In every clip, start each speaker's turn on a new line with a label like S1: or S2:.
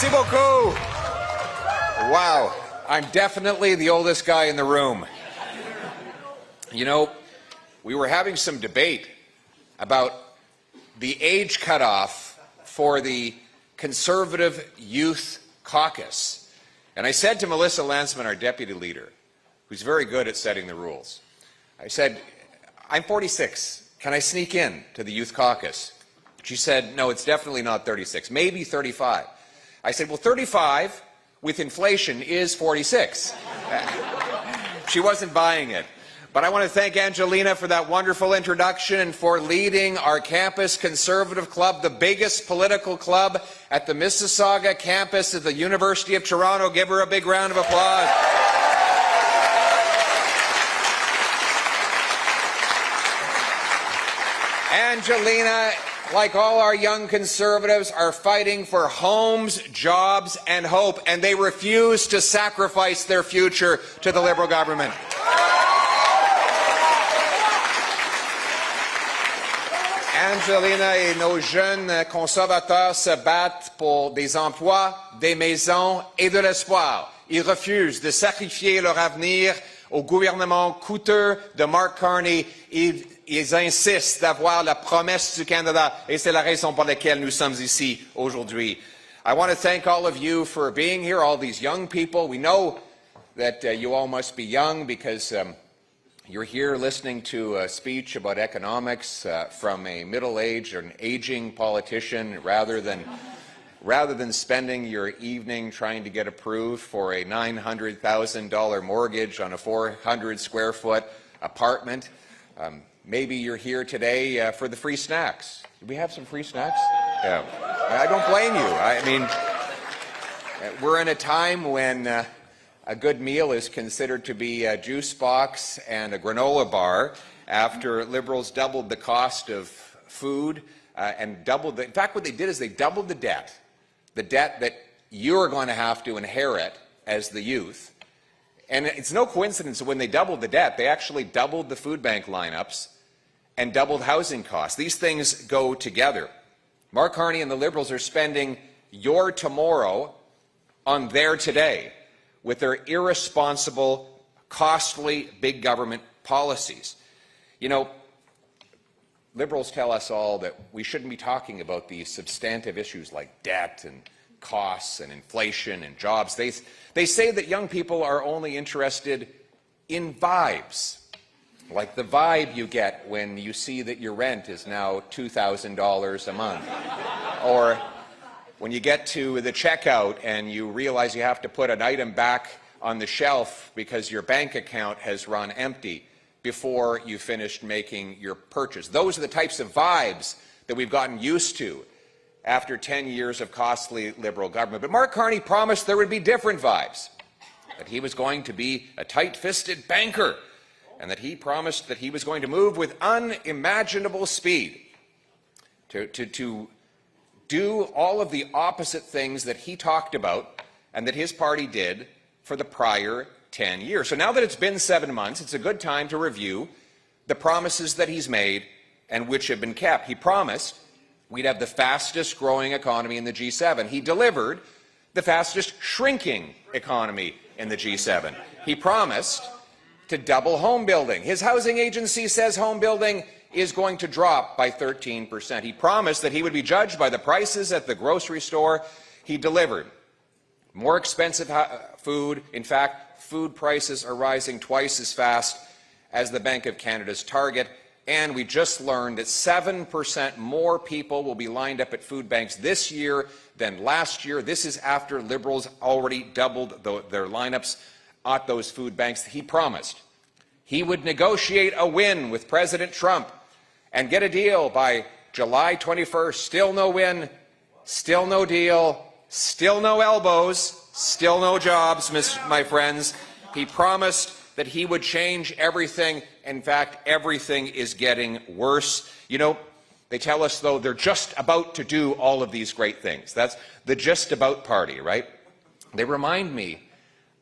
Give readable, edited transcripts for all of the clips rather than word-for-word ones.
S1: Merci beaucoup. Wow, I'm definitely the oldest guy in the room. You know, we were having some debate about the age cutoff for the Conservative Youth Caucus. And I said to Melissa Lansman, our deputy leader, who's very good at setting the rules, I said, I'm 46. Can I sneak in to the Youth Caucus? She said, no, it's definitely not 36, maybe 35. I said, well, 35 with inflation is 46. She wasn't buying it. But I want to thank Angelina for that wonderful introduction and for leading our campus Conservative Club, the biggest political club at the Mississauga campus of the University of Toronto. Give her a big round of applause. Angelina, like all our young Conservatives, are fighting for homes, jobs, and hope, and they refuse to sacrifice their future to the Liberal government. Angelina et nos jeunes conservateurs se battent pour des emplois, des maisons et de l'espoir. Ils refusent de sacrifier leur avenir au gouvernement coûteux de Mark Carney. Ils insistent d'avoir la promesse du Canada, et c'est la raison pour laquelle nous sommes ici aujourd'hui. I want to thank all of you for being here, all these young people. We know that you all must be young because you're here listening to a speech about economics from a middle-aged or an aging politician rather than spending your evening trying to get approved for a $900,000 mortgage on a 400-square-foot apartment. Maybe you're here today for the free snacks. Do we have some free snacks? Yeah. I don't blame you. I mean, we're in a time when a good meal is considered to be a juice box and a granola bar after Liberals doubled the cost of food and doubled the, in fact, what they did is they doubled the debt that you're going to have to inherit as the youth. And it's no coincidence that when they doubled the debt, they actually doubled the food bank lineups and doubled housing costs. These things go together. Mark Carney and the Liberals are spending your tomorrow on their today with their irresponsible, costly big government policies. You know, Liberals tell us all that we shouldn't be talking about these substantive issues like debt and costs and inflation and jobs. They say that young people are only interested in vibes, like the vibe you get when you see that your rent is now $2,000 a month, or when you get to the checkout and you realize you have to put an item back on the shelf because your bank account has run empty before you finished making your purchase. Those are the types of vibes that we've gotten used to after 10 years of costly Liberal government. But Mark Carney promised there would be different vibes, that he was going to be a tight-fisted banker, and that he promised that he was going to move with unimaginable speed to do all of the opposite things that he talked about and that his party did for the prior 10 years. So now that it's been 7 months, it's a good time to review the promises that he's made and which have been kept. He promised we'd have the fastest growing economy in the G7. He delivered the fastest shrinking economy in the G7. He promised to double home building. His housing agency says home building is going to drop by 13%. He promised that he would be judged by the prices at the grocery store. He delivered. More expensive food. In fact, food prices are rising twice as fast as the Bank of Canada's target. And we just learned that 7% more people will be lined up at food banks this year than last year. This is after Liberals already doubled their lineups at those food banks. He promised he would negotiate a win with President Trump and get a deal by July 21st. Still no win, still no deal, still no elbows, still no jobs, my friends. He promised that he would change everything. In fact, everything is getting worse. You know, they tell us, though, they're just about to do all of these great things. That's the just about party, right? They remind me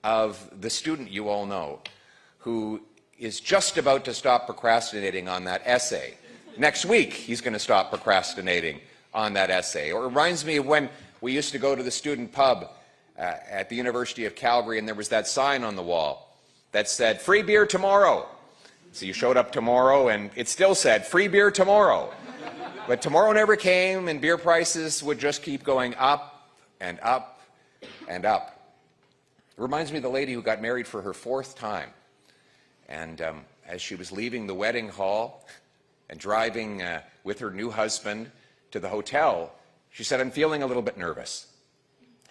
S1: of the student you all know who is just about to stop procrastinating on that essay. Next week, he's going to stop procrastinating on that essay. Or it reminds me of when We used to go to the student pub at the University of Calgary, and there was that sign on the wall that said, "Free beer tomorrow." So you showed up tomorrow, and it still said, "Free beer tomorrow." But tomorrow never came, and beer prices would just keep going up and up and up. It reminds me of the lady who got married for her 4th time. And as she was leaving the wedding hall and driving with her new husband to the hotel, she said, "I'm feeling a little bit nervous."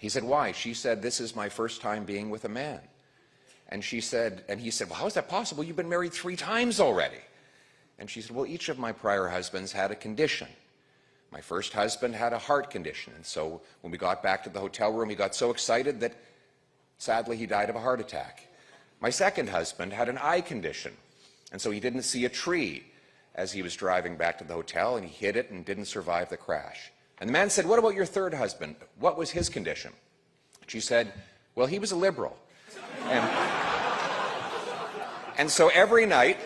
S1: He said, "Why?" She said, "This is my first time being with a man." And he said, "Well, how is that possible? You've been married 3 times already." And she said, "Well, each of my prior husbands had a condition. My first husband had a heart condition. And so when we got back to the hotel room, he got so excited that sadly he died of a heart attack. My second husband had an eye condition. And so he didn't see a tree as he was driving back to the hotel, and he hit it and didn't survive the crash." And the man said, "What about your third husband? What was his condition?" She said, "Well, he was a liberal." And so every night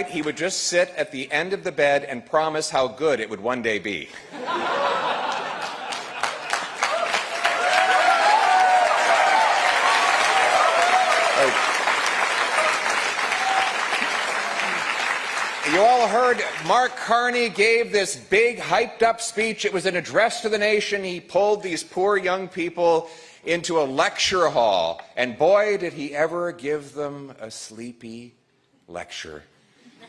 S1: he would just sit at the end of the bed and promise how good it would one day be. You all heard Mark Carney gave this big, hyped-up speech. It was an address to the nation. He pulled these poor young people into a lecture hall, and boy, did he ever give them a sleepy lecture.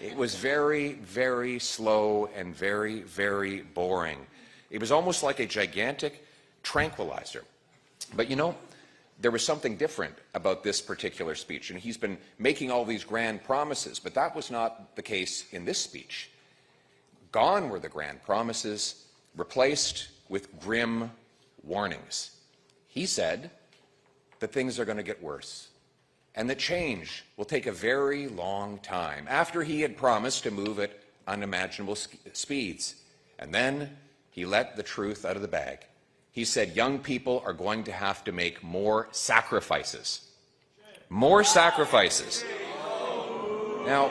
S1: It was very, very slow and very, very boring. It was almost like a gigantic tranquilizer. But you know, there was something different about this particular speech, and he's been making all these grand promises, but that was not the case in this speech. Gone were the grand promises, replaced with grim warnings. He said that things are going to get worse, and that change will take a very long time, after he had promised to move at unimaginable speeds. And then he let the truth out of the bag. He said young people are going to have to make more sacrifices. More sacrifices. Now,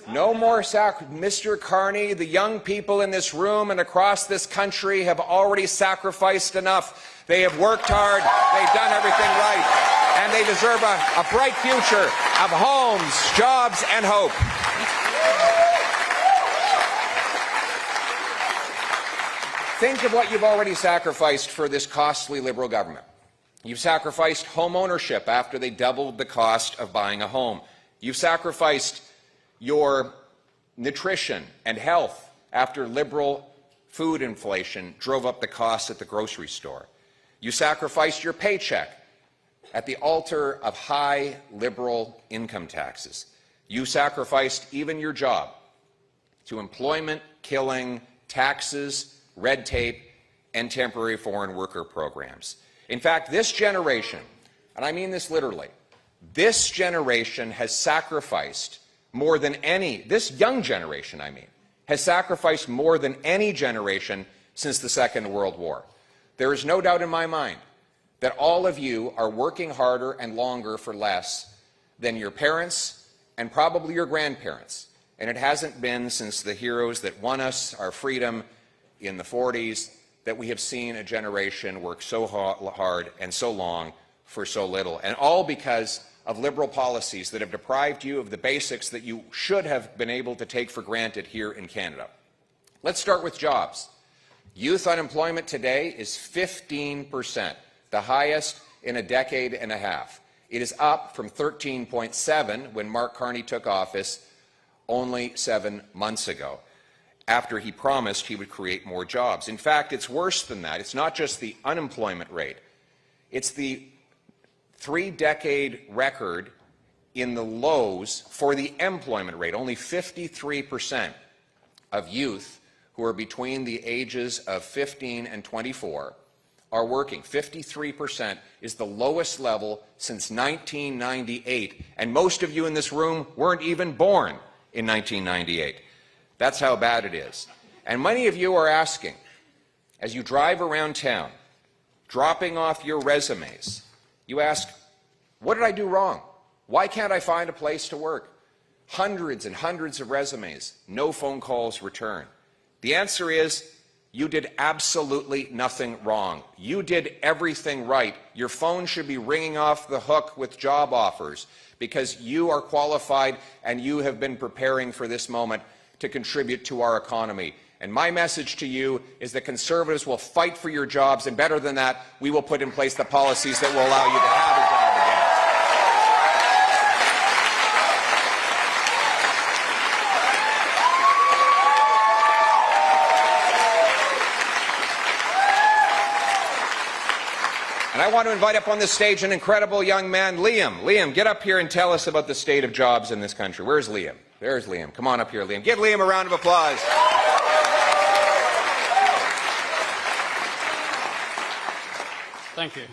S1: no more Mr. Carney, the young people in this room and across this country have already sacrificed enough. They have worked hard, they've done everything right, and they deserve a bright future of homes, jobs, and hope. Think of what you've already sacrificed for this costly Liberal government. You've sacrificed home ownership after they doubled the cost of buying a home. You've sacrificed your nutrition and health after Liberal food inflation drove up the costs at the grocery store. You sacrificed your paycheck at the altar of high Liberal income taxes. You sacrificed even your job to employment-killing taxes, red tape, and temporary foreign worker programs. In fact, this generation, and I mean this literally, this generation has sacrificed more than any, this young generation, I mean, has sacrificed more than any generation since the Second World War. There is no doubt in my mind that all of you are working harder and longer for less than your parents and probably your grandparents. And it hasn't been since the heroes that won us our freedom in the 40s that we have seen a generation work so hard and so long for so little. And all because of Liberal policies that have deprived you of the basics that you should have been able to take for granted here in Canada. Let's start with jobs. Youth unemployment today is 15%, the highest in a decade and a half. It is up from 13.7 when Mark Carney took office only 7 months ago, after he promised he would create more jobs. In fact, it's worse than that. It's not just the unemployment rate. It's the 3-decade record in the lows for the employment rate. Only 53% of youth who are between the ages of 15 and 24 are working. 53% is the lowest level since 1998. And most of you in this room weren't even born in 1998. That's how bad it is. And many of you are asking, as you drive around town, dropping off your resumes, you ask, what did I do wrong? Why can't I find a place to work? Hundreds and hundreds of resumes, no phone calls returned. The answer is You did absolutely nothing wrong. You did everything right. Your phone should be ringing off the hook with job offers because you are qualified and you have been preparing for this moment to contribute to our economy. And my message to you is that Conservatives will fight for your jobs, and better than that, we will put in place the policies that will allow you to have a job again. And I want to invite up on the stage an incredible young man, Liam. Liam, get up here and tell us about the state of jobs in this country. Where's Liam? There's Liam. Come on up here, Liam. Give Liam a round of applause.
S2: Thank you.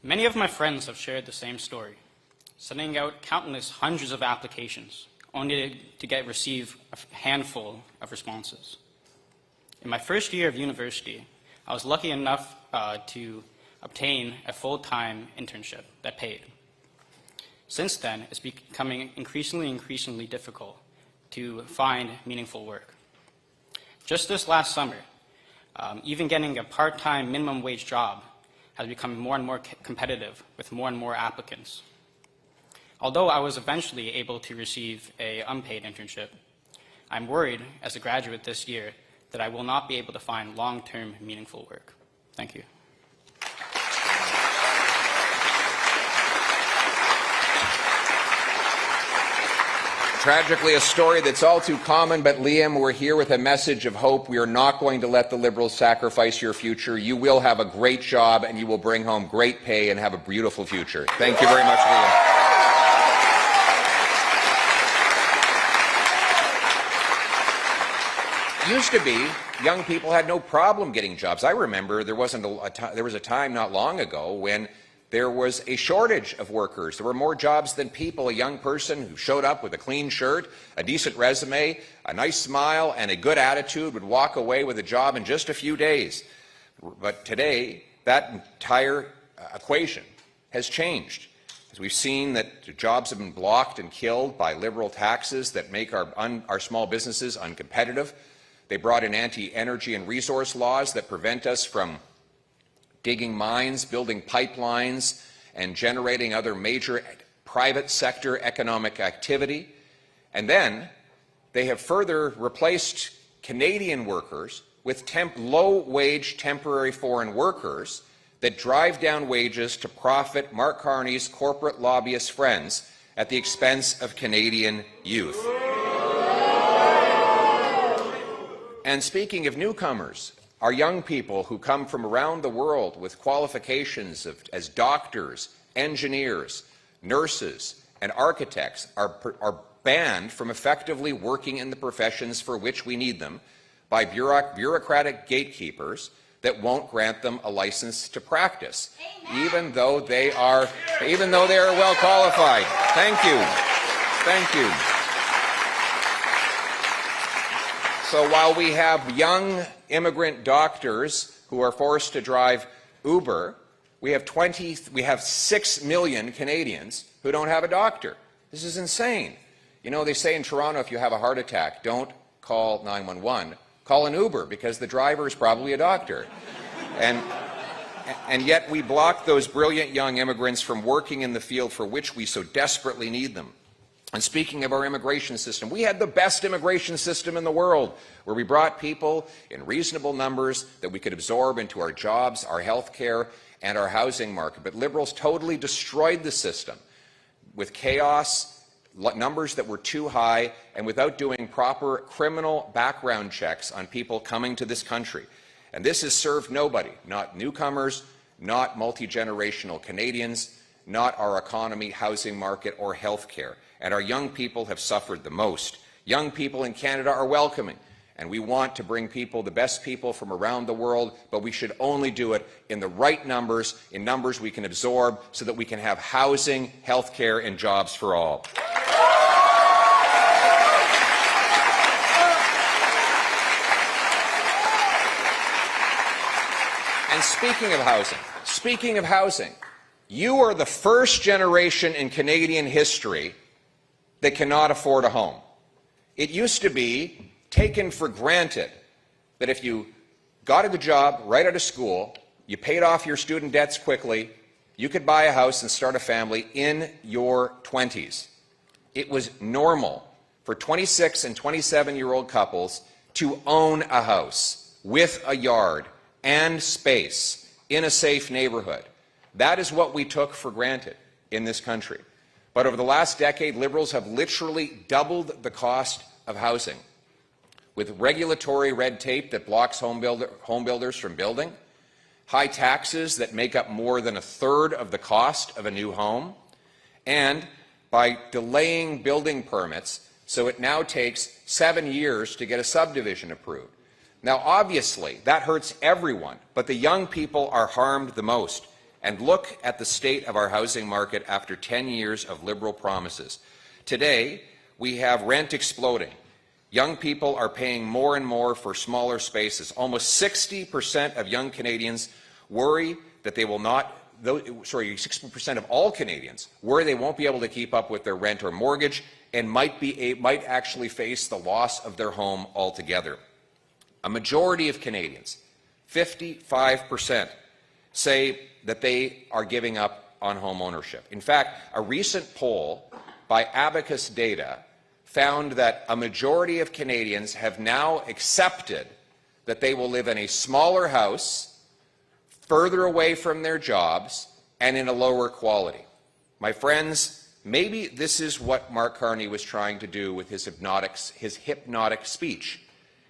S2: Many of my friends have shared the same story, sending out countless hundreds of applications, only to receive a handful of responses. In my first year of university, I was lucky enough to obtain a full-time internship that paid. Since then, it's becoming increasingly difficult to find meaningful work. Just this last summer, even getting a part-time minimum wage job has become more and more competitive with more and more applicants. Although I was eventually able to receive an unpaid internship, I'm worried as a graduate this year that I will not be able to find long-term meaningful work. Thank you.
S1: Tragically, a story that's all too common, but Liam, we're here with a message of hope. We are not going to let the Liberals sacrifice your future. You will have a great job, and you will bring home great pay and have a beautiful future. Thank you very much, Liam. Used to be, young people had no problem getting jobs. I remember there was a time not long ago when there was a shortage of workers. There were more jobs than people. A young person who showed up with a clean shirt, a decent resume, a nice smile, and a good attitude would walk away with a job in just a few days. But today, that entire equation has changed. As we've seen that jobs have been blocked and killed by Liberal taxes that make our small businesses uncompetitive. They brought in anti-energy and resource laws that prevent us from digging mines, building pipelines, and generating other major private sector economic activity. And then they have further replaced Canadian workers with low-wage temporary foreign workers that drive down wages to profit Mark Carney's corporate lobbyist friends at the expense of Canadian youth. And speaking of newcomers, our young people who come from around the world with qualifications as doctors, engineers, nurses, and architects are banned from effectively working in the professions for which we need them by bureaucratic gatekeepers that won't grant them a license to practice, even though they are well qualified. Thank you. Thank you. So while we have young immigrant doctors who are forced to drive Uber, we have 6 million Canadians who don't have a doctor. This is insane. You know, they say in Toronto, if you have a heart attack, don't call 911, call an Uber, because the driver is probably a doctor. And yet we block those brilliant young immigrants from working in the field for which we so desperately need them. And speaking of our immigration system, we had the best immigration system in the world, where we brought people in reasonable numbers that we could absorb into our jobs, our health care, and our housing market. But Liberals totally destroyed the system with chaos, numbers that were too high, and without doing proper criminal background checks on people coming to this country. And this has served nobody, not newcomers, not multi-generational Canadians, not our economy, housing market, or health care. And our young people have suffered the most. Young people in Canada are welcoming, and we want to bring people, the best people from around the world, but we should only do it in the right numbers, in numbers we can absorb, so that we can have housing, health care, and jobs for all. And speaking of housing, you are the first generation in Canadian history that cannot afford a home. It used to be taken for granted that if you got a good job right out of school, you paid off your student debts quickly, you could buy a house and start a family in your 20s. It was normal for 26 and 27-year-old couples to own a house with a yard and space in a safe neighborhood. That is what we took for granted in this country. But over the last decade, Liberals have literally doubled the cost of housing, with regulatory red tape that blocks home builders from building, high taxes that make up more than a third of the cost of a new home, and by delaying building permits, so it now takes 7 years to get a subdivision approved. Now, obviously, that hurts everyone, but the young people are harmed the most. And look at the state of our housing market after 10 years of Liberal promises. Today, we have rent exploding. Young people are paying more and more for smaller spaces. Almost 60% of young Canadians worry that they will not, 60% of all Canadians worry they won't be able to keep up with their rent or mortgage and might actually face the loss of their home altogether. A majority of Canadians, 55%, say that they are giving up on home ownership. In fact, a recent poll by Abacus Data found that a majority of Canadians have now accepted that they will live in a smaller house, further away from their jobs, and in a lower quality. My friends, maybe this is what Mark Carney was trying to do with his hypnotic speech.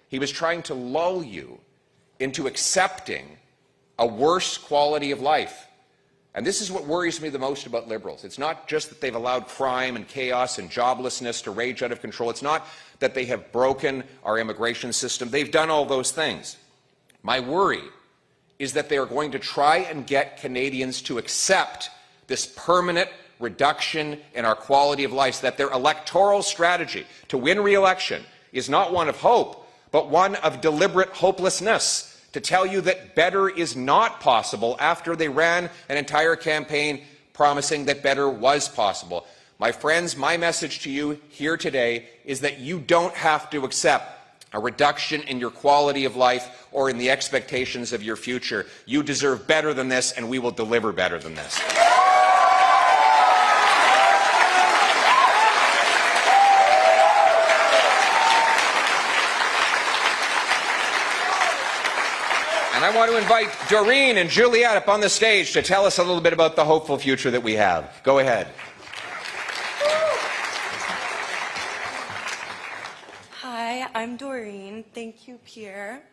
S1: He was trying to lull you into accepting a worse quality of life. And this is what worries me the most about Liberals. It's not just that they've allowed crime and chaos and joblessness to rage out of control. It's not that they have broken our immigration system. They've done all those things. My worry is that they are going to try and get Canadians to accept this permanent reduction in our quality of life, so that their electoral strategy to win re-election is not one of hope, but one of deliberate hopelessness, to tell you that better is not possible after they ran an entire campaign promising that better was possible. My friends, my message to you here today is that you don't have to accept a reduction in your quality of life or in the expectations of your future. You deserve better than this, and we will deliver better than this. And I want to invite Doreen and Juliette up on the stage to tell us a little bit about the hopeful future that we have. Go ahead.
S3: Hi, I'm Doreen. Thank you, Pierre.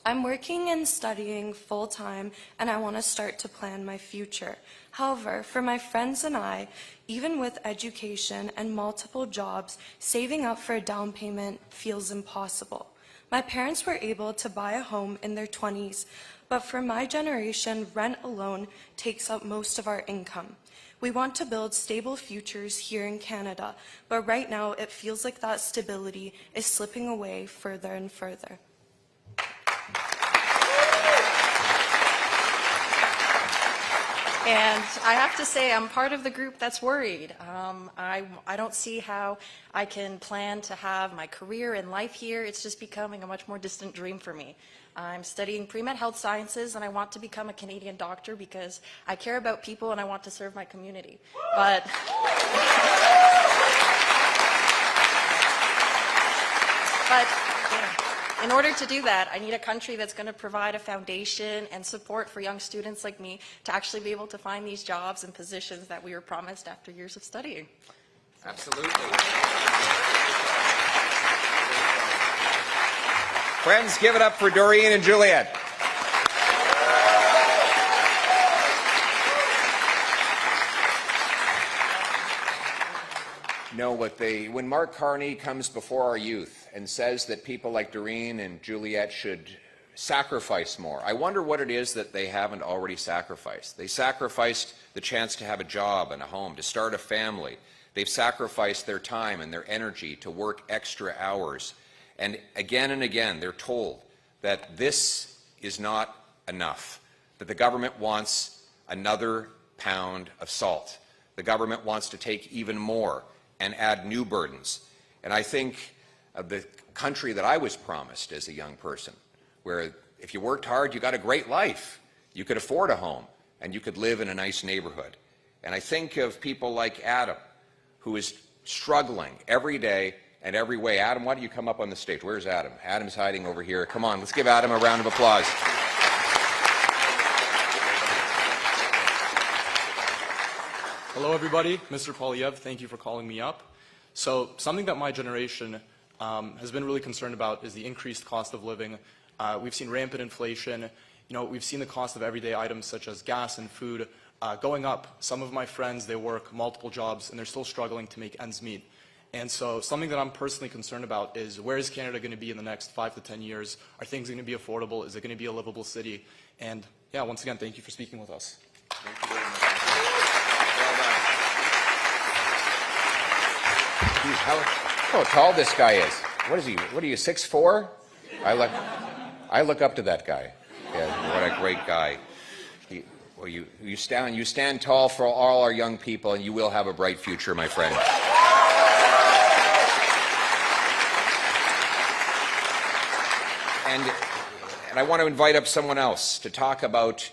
S3: I'm working and studying full-time, and I want to start to plan my future. However, for my friends and I, even with education and multiple jobs, saving up for a down payment feels impossible. My parents were able to buy a home in their 20s, but for my generation, rent alone takes up most of our income. We want to build stable futures here in Canada, but right now it feels like that stability is slipping away further and further.
S4: And I have to say, I'm part of the group that's worried. I don't see how I can plan to have my career and life here. It's just becoming a much more distant dream for me. I'm studying pre-med health sciences, and I want to become a Canadian doctor because I care about people and I want to serve my community. But in order to do that, I need a country that's going to provide a foundation and support for young students like me to actually be able to find these jobs and positions that we were promised after years of studying.
S1: Absolutely. Friends, give it up for Doreen and Juliette. know when Mark Carney comes before our youth and says that people like Doreen and Juliette should sacrifice more, I wonder what it is that they haven't already sacrificed. They sacrificed the chance to have a job and a home, to start a family. They've sacrificed their time and their energy to work extra hours. And again, they're told that this is not enough, that the government wants another pound of salt. The government wants to take even more and add new burdens. And I think of the country that I was promised as a young person, where if you worked hard, you got a great life. You could afford a home, and you could live in a nice neighborhood. And I think of people like Adam, who is struggling every day and every way. Adam, why don't you come up on the stage? Where's Adam? Adam's hiding over here. Come on, let's give Adam a round of applause.
S5: Hello, everybody. Mr. Poilievre, thank you for calling me up. So something that my generation has been really concerned about is the increased cost of living. We've seen rampant inflation. We've seen the cost of everyday items such as gas and food going up. Some of my friends, they work multiple jobs, and they're still struggling to make ends meet. And so something that I'm personally concerned about is, where is Canada going to be in the next 5 to 10 years? Are things going to be affordable? Is it going to be a livable city? And yeah, once again, thank you for speaking with us.
S1: Thank you very much. Well done. How tall this guy is. What is he? What are you, 6'4"? I look up to that guy. Yeah, what a great guy. You stand tall for all our young people, and you will have a bright future, my friend. And I want to invite up someone else to talk about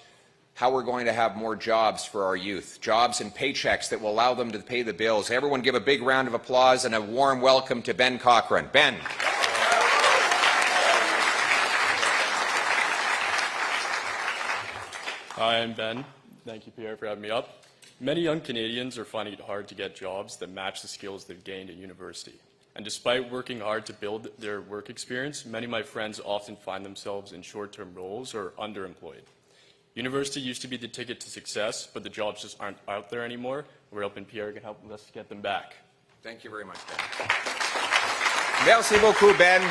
S1: how we're going to have more jobs for our youth, jobs and paychecks that will allow them to pay the bills. Everyone give a big round of applause and a warm welcome to Ben Cochran. Ben.
S6: Hi, I'm Ben. Thank you, Pierre, for having me up. Many young Canadians are finding it hard to get jobs that match the skills they've gained at university. And despite working hard to build their work experience, many of my friends often find themselves in short-term roles or underemployed. University used to be the ticket to success, but the jobs just aren't out there anymore. We're hoping Pierre can help us get them back.
S1: Thank you very much, Ben. Merci beaucoup, Ben.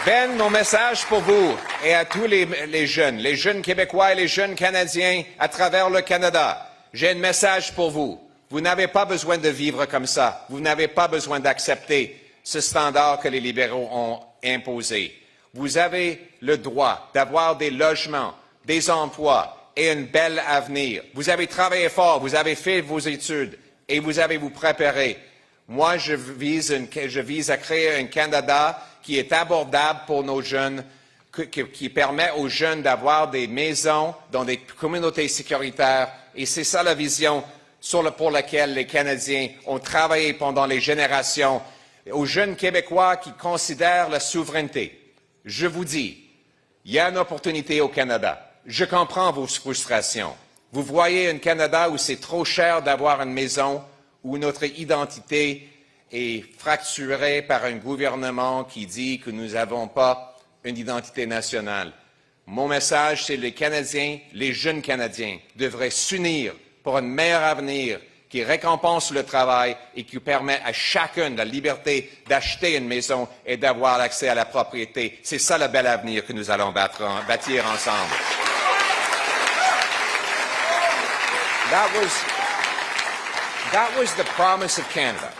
S1: Ben, mon message pour vous et à tous les jeunes Québécois et les jeunes Canadiens à travers le Canada. J'ai un message pour vous. Vous n'avez pas besoin de vivre comme ça. Vous n'avez pas besoin d'accepter ce standard que les libéraux ont imposé. Vous avez le droit d'avoir des logements, des emplois et un bel avenir. Vous avez travaillé fort, vous avez fait vos études et vous avez vous préparé. Moi, je vise à créer un Canada qui est abordable pour nos jeunes, qui permet aux jeunes d'avoir des maisons dans des communautés sécuritaires. Et c'est ça la vision pour laquelle les Canadiens ont travaillé pendant les générations. Aux jeunes Québécois qui considèrent la souveraineté, je vous dis, il y a une opportunité au Canada. Je comprends vos frustrations. Vous voyez un Canada où c'est trop cher d'avoir une maison, où notre identité est fracturée par un gouvernement qui dit que nous n'avons pas une identité nationale. Mon message, c'est les Canadiens, les jeunes Canadiens, devraient s'unir pour un meilleur avenir qui récompense le travail et qui permet à chacun la liberté d'acheter une maison et d'avoir accès à la propriété. C'est ça le bel avenir que nous allons bâtir ensemble. That was the promise of Canada.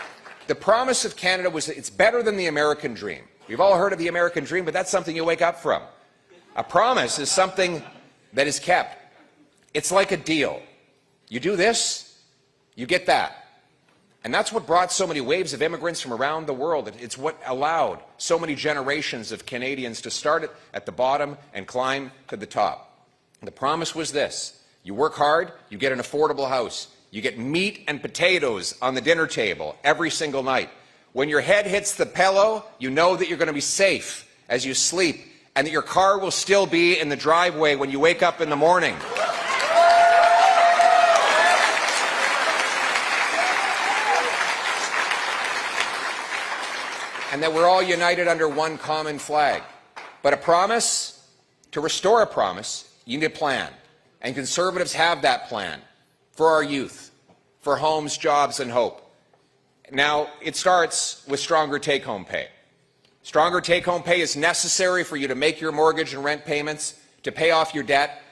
S1: The promise of Canada was it's better than the American dream. We've all heard of the American dream, but that's something you wake up from. A promise is something that is kept. It's like a deal. You do this, you get that. And that's what brought so many waves of immigrants from around the world. It's what allowed so many generations of Canadians to start at the bottom and climb to the top. And the promise was this. You work hard, you get an affordable house. You get meat and potatoes on the dinner table every single night. When your head hits the pillow, you know that you're going to be safe as you sleep and that your car will still be in the driveway when you wake up in the morning. And that we're all united under one common flag. But a promise, to restore a promise, you need a plan. And Conservatives have that plan for our youth, for homes, jobs, and hope. Now, it starts with stronger take-home pay. Stronger take-home pay is necessary for you to make your mortgage and rent payments, to pay off your debt,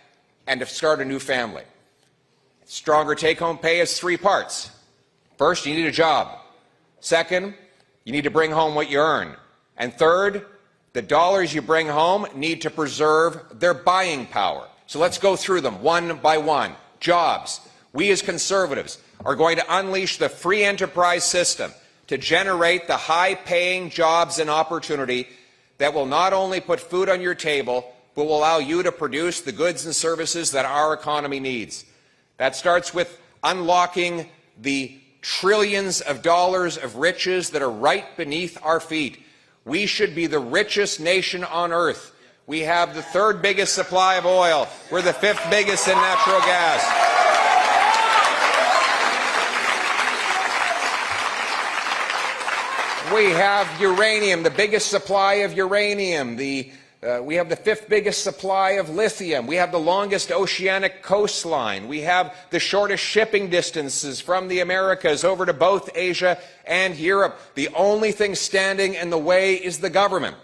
S1: and to start a new family. Stronger take-home pay has three parts. First, you need a job. Second, you need to bring home what you earn. And third, the dollars you bring home need to preserve their buying power. So let's go through them one by one. Jobs. We as Conservatives are going to unleash the free enterprise system to generate the high-paying jobs and opportunity that will not only put food on your table, but will allow you to produce the goods and services that our economy needs. That starts with unlocking the trillions of dollars of riches that are right beneath our feet. We should be the richest nation on earth. We have the third biggest supply of oil. We're the fifth biggest in natural gas. We have uranium, the biggest supply of uranium. We have the fifth biggest supply of lithium. We have the longest oceanic coastline. We have the shortest shipping distances from the Americas over to both Asia and Europe. The only thing standing in the way is the government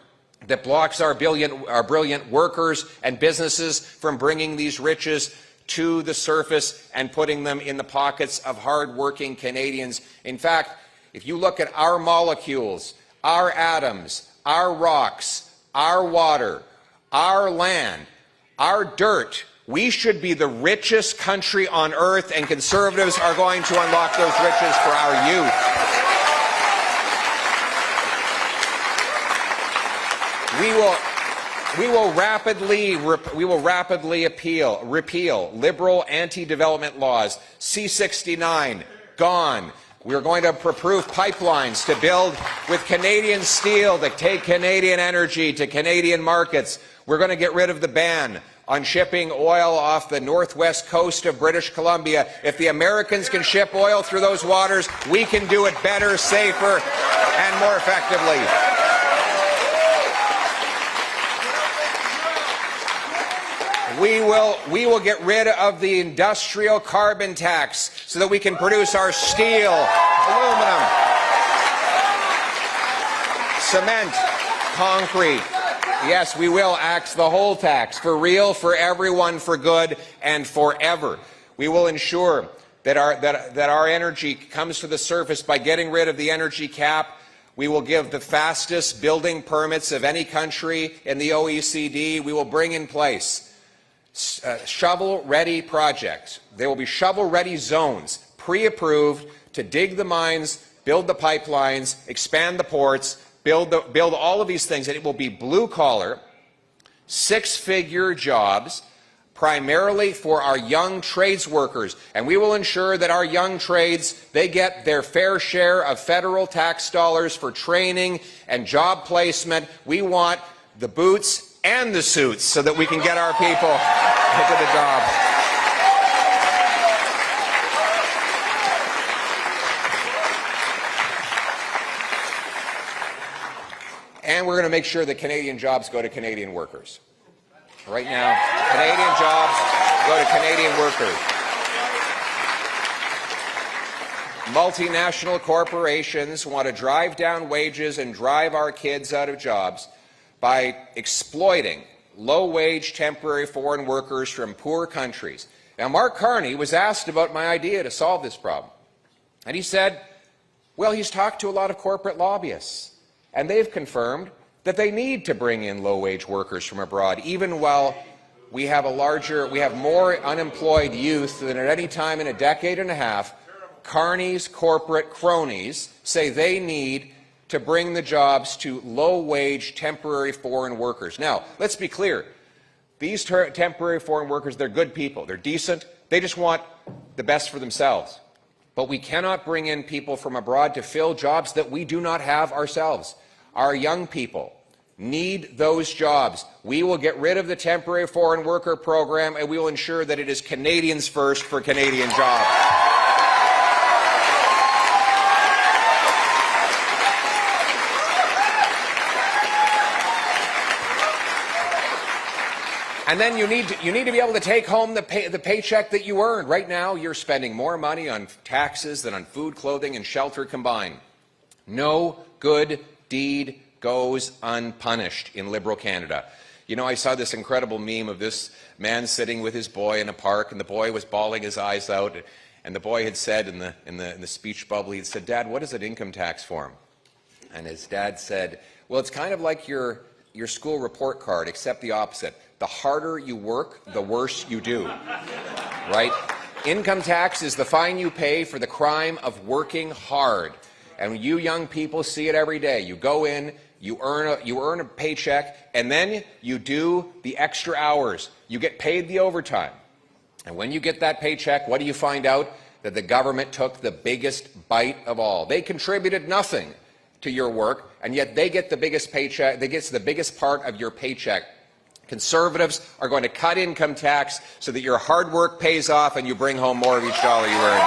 S1: that blocks our brilliant workers and businesses from bringing these riches to the surface and putting them in the pockets of hard-working Canadians. In fact, if you look at our molecules, our atoms, our rocks, our water, our land, our dirt, we should be the richest country on earth, and Conservatives are going to unlock those riches for our youth. We will rapidly repeal liberal anti-development laws. C-69, gone. We're going to approve pipelines to build with Canadian steel, to take Canadian energy to Canadian markets. We're going to get rid of the ban on shipping oil off the northwest coast of British Columbia. If the Americans can ship oil through those waters, we can do it better, safer, and more effectively. We will get rid of the industrial carbon tax so that we can produce our steel, aluminum, cement, concrete. Yes, we will axe the whole tax, for real, for everyone, for good, and forever. We will ensure that our energy comes to the surface by getting rid of the energy cap. We will give the fastest building permits of any country in the OECD. We will bring in place shovel-ready projects. There will be shovel-ready zones, pre-approved, to dig the mines, build the pipelines, expand the ports, build all of these things. And it will be blue-collar, six-figure jobs, primarily for our young trades workers. And we will ensure that our young trades, they get their fair share of federal tax dollars for training and job placement. We want the boots and the suits so that we can get our people into the job. And we're going to make sure that Canadian jobs go to Canadian workers. Right now, Canadian jobs go to Canadian workers. Multinational corporations want to drive down wages and drive our kids out of jobs by exploiting low-wage temporary foreign workers from poor countries. Now, Mark Carney was asked about my idea to solve this problem. And he said, well, he's talked to a lot of corporate lobbyists, and they've confirmed that they need to bring in low-wage workers from abroad, even while we have more unemployed youth than at any time in a decade and a half. Carney's corporate cronies say they need to bring the jobs to low-wage temporary foreign workers. Now, let's be clear. These temporary foreign workers, they're good people. They're decent. They just want the best for themselves. But we cannot bring in people from abroad to fill jobs that we do not have ourselves. Our young people need those jobs. We will get rid of the temporary foreign worker program, and we will ensure that it is Canadians first for Canadian jobs. And then you need to be able to take home the paycheck that you earned. Right now, you're spending more money on taxes than on food, clothing, and shelter combined. No good deed goes unpunished in Liberal Canada. You know, I saw this incredible meme of this man sitting with his boy in a park, and the boy was bawling his eyes out, and the boy had said in the speech bubble, he said, "Dad, what is an income tax form?" And his dad said, "Well, it's kind of like your school report card, except the opposite. The harder you work, the worse you do." Right? Income tax is the fine you pay for the crime of working hard. And you young people see it every day. You go in, you earn a paycheck, and then you do the extra hours. You get paid the overtime. And when you get that paycheck, what do you find out? That the government took the biggest bite of all. They contributed nothing to your work, and yet they get the biggest paycheck. They get the biggest part of your paycheck. Conservatives are going to cut income tax so that your hard work pays off and you bring home more of each dollar you earn.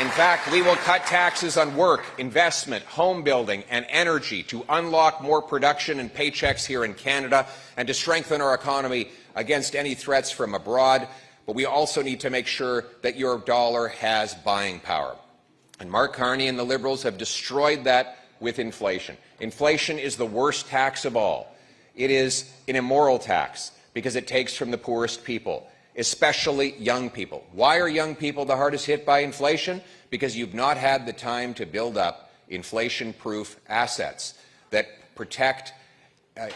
S1: In fact, we will cut taxes on work, investment, home building, and energy to unlock more production and paychecks here in Canada and to strengthen our economy against any threats from abroad. But we also need to make sure that your dollar has buying power. And Mark Carney and the Liberals have destroyed that with inflation. Inflation is the worst tax of all. It is an immoral tax because it takes from the poorest people, especially young people. Why are young people the hardest hit by inflation? Because you've not had the time to build up inflation-proof assets that protect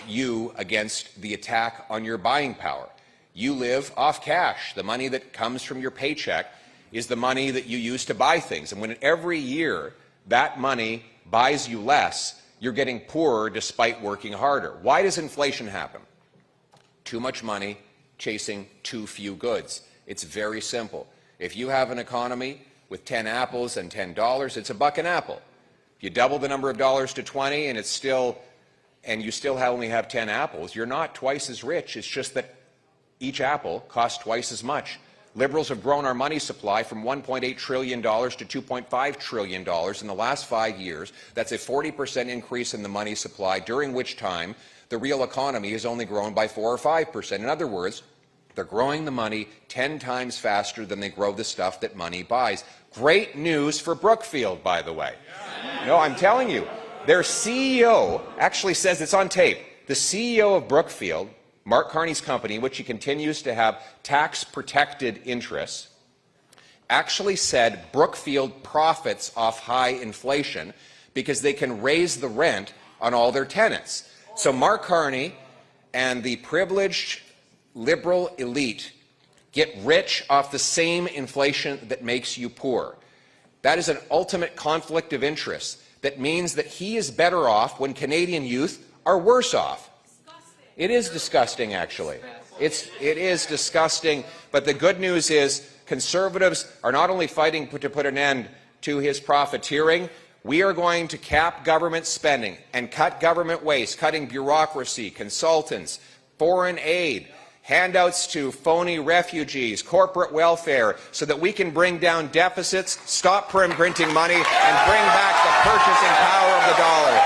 S1: you against the attack on your buying power. You live off cash. The money that comes from your paycheck is the money that you use to buy things. And when every year that money buys you less, you're getting poorer despite working harder. Why does inflation happen? Too much money chasing too few goods. It's very simple. If you have an economy with 10 apples and $10, it's $1 an apple. If you double the number of dollars to 20 and you still only have 10 apples, you're not twice as rich. It's just that each apple costs twice as much. Liberals have grown our money supply from $1.8 trillion to $2.5 trillion in the last 5 years. That's a 40% increase in the money supply, during which time the real economy has only grown by 4 or 5%. In other words, they're growing the money 10 times faster than they grow the stuff that money buys. Great news for Brookfield, by the way. No, I'm telling you, their CEO actually says, it's on tape, the CEO of Brookfield, Mark Carney's company, which he continues to have tax-protected interests, actually said Brookfield profits off high inflation because they can raise the rent on all their tenants. So Mark Carney and the privileged Liberal elite get rich off the same inflation that makes you poor. That is an ultimate conflict of interest that means that he is better off when Canadian youth are worse off. It is disgusting, actually. It is disgusting, but the good news is Conservatives are not only fighting to put an end to his profiteering, we are going to cap government spending and cut government waste, cutting bureaucracy, consultants, foreign aid, handouts to phony refugees, corporate welfare, so that we can bring down deficits, stop printing money, and bring back the purchasing power of the dollar.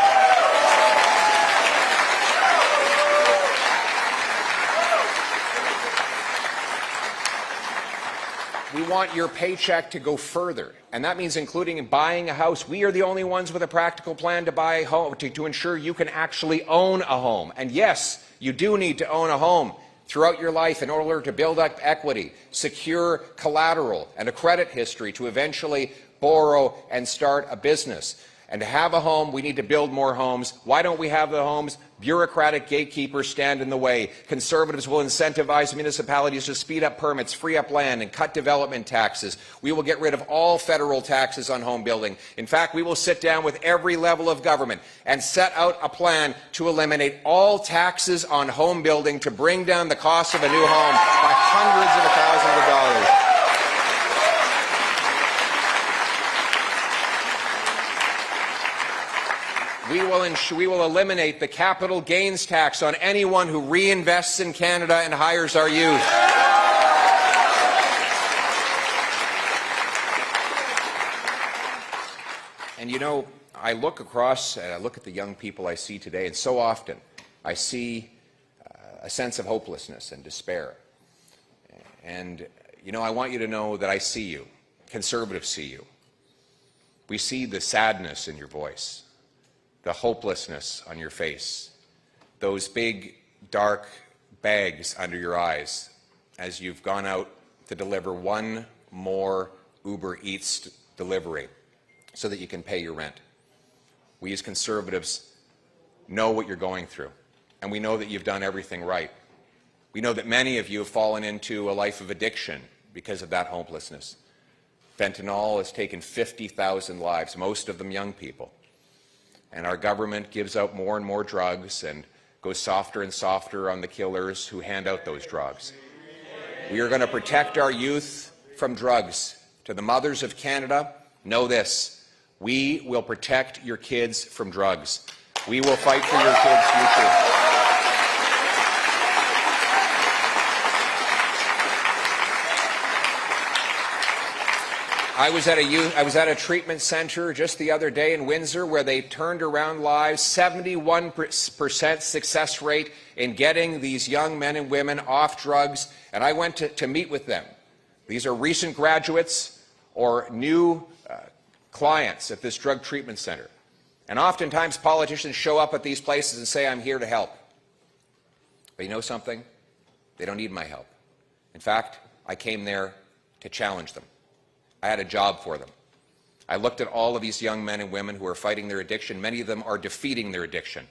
S1: We want your paycheck to go further, and that means including in buying a house. We are the only ones with a practical plan to buy a home, to ensure you can actually own a home. And yes, you do need to own a home throughout your life in order to build up equity, secure collateral, and a credit history to eventually borrow and start a business. And to have a home, we need to build more homes. Why don't we have the homes? Bureaucratic gatekeepers stand in the way. Conservatives will incentivize municipalities to speed up permits, free up land, and cut development taxes. We will get rid of all federal taxes on home building. In fact, we will sit down with every level of government and set out a plan to eliminate all taxes on home building to bring down the cost of a new home by hundreds of thousands of dollars. We will eliminate the capital gains tax on anyone who reinvests in Canada and hires our youth. And you know, I look across and I look at the young people I see today, and so often I see a sense of hopelessness and despair. And you know, I want you to know that I see you. Conservatives see you. We see the sadness in your voice, the hopelessness on your face, those big, dark bags under your eyes as you've gone out to deliver one more Uber Eats delivery so that you can pay your rent. We as Conservatives know what you're going through, and we know that you've done everything right. We know that many of you have fallen into a life of addiction, because of that hopelessness. Fentanyl has taken 50,000 lives, most of them young people. And our government gives out more and more drugs and goes softer and softer on the killers who hand out those drugs. We are going to protect our youth from drugs. To the mothers of Canada, know this: we will protect your kids from drugs. We will fight for your kids' future. I was at a treatment center just the other day in Windsor where they turned around lives, 71% success rate in getting these young men and women off drugs, and I went to meet with them. These are recent graduates or new clients at this drug treatment center. And oftentimes politicians show up at these places and say, I'm here to help. But you know something? They don't need my help. In fact, I came there to challenge them. I had a job for them. I looked at all of these young men and women who are fighting their addiction. Many of them are defeating their addiction.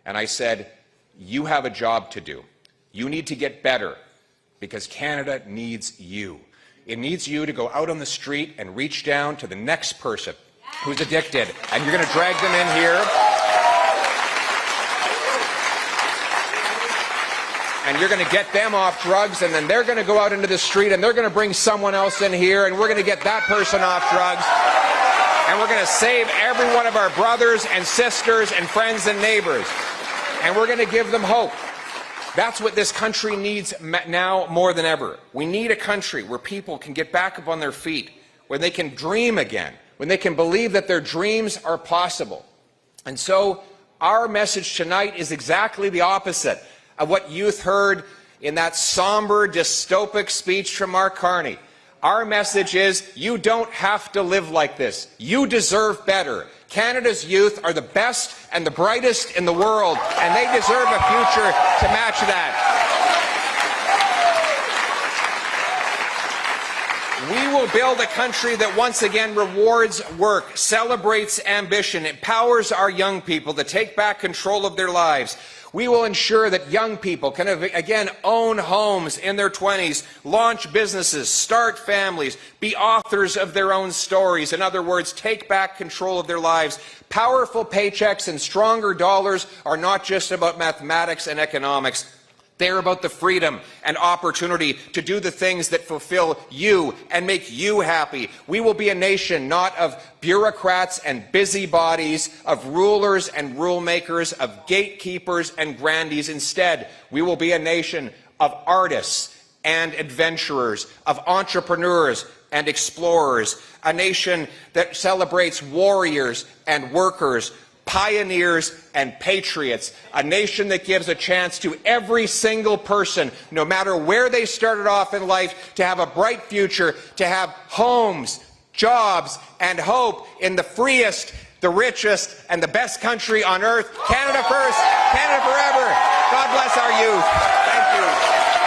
S1: And I said, you have a job to do. You need to get better because Canada needs you. It needs you to go out on the street and reach down to the next person who's addicted. And you're going to drag them in here. And you're going to get them off drugs, and then they're going to go out into the street, and they're going to bring someone else in here, and we're going to get that person off drugs. And we're going to save every one of our brothers and sisters and friends and neighbors. And we're going to give them hope. That's what this country needs now more than ever. We need a country where people can get back up on their feet, where they can dream again, when they can believe that their dreams are possible. And so our message tonight is exactly the opposite of what youth heard in that somber, dystopic speech from Mark Carney. Our message is, you don't have to live like this. You deserve better. Canada's youth are the best and the brightest in the world, and they deserve a future to match that. We will build a country that once again rewards work, celebrates ambition, empowers our young people to take back control of their lives. We will ensure that young people can again own homes in their 20s, launch businesses, start families, be authors of their own stories. In other words, take back control of their lives. Powerful paychecks and stronger dollars are not just about mathematics and economics. They're about the freedom and opportunity to do the things that fulfill you and make you happy. We will be a nation not of bureaucrats and busybodies, of rulers and rule makers, of gatekeepers and grandees. Instead, we will be a nation of artists and adventurers, of entrepreneurs and explorers, a nation that celebrates warriors and workers, pioneers and patriots, a nation that gives a chance to every single person, no matter where they started off in life, to have a bright future, to have homes, jobs, and hope in the freest, the richest, and the best country on earth. Canada first, Canada forever. God bless our youth. Thank you.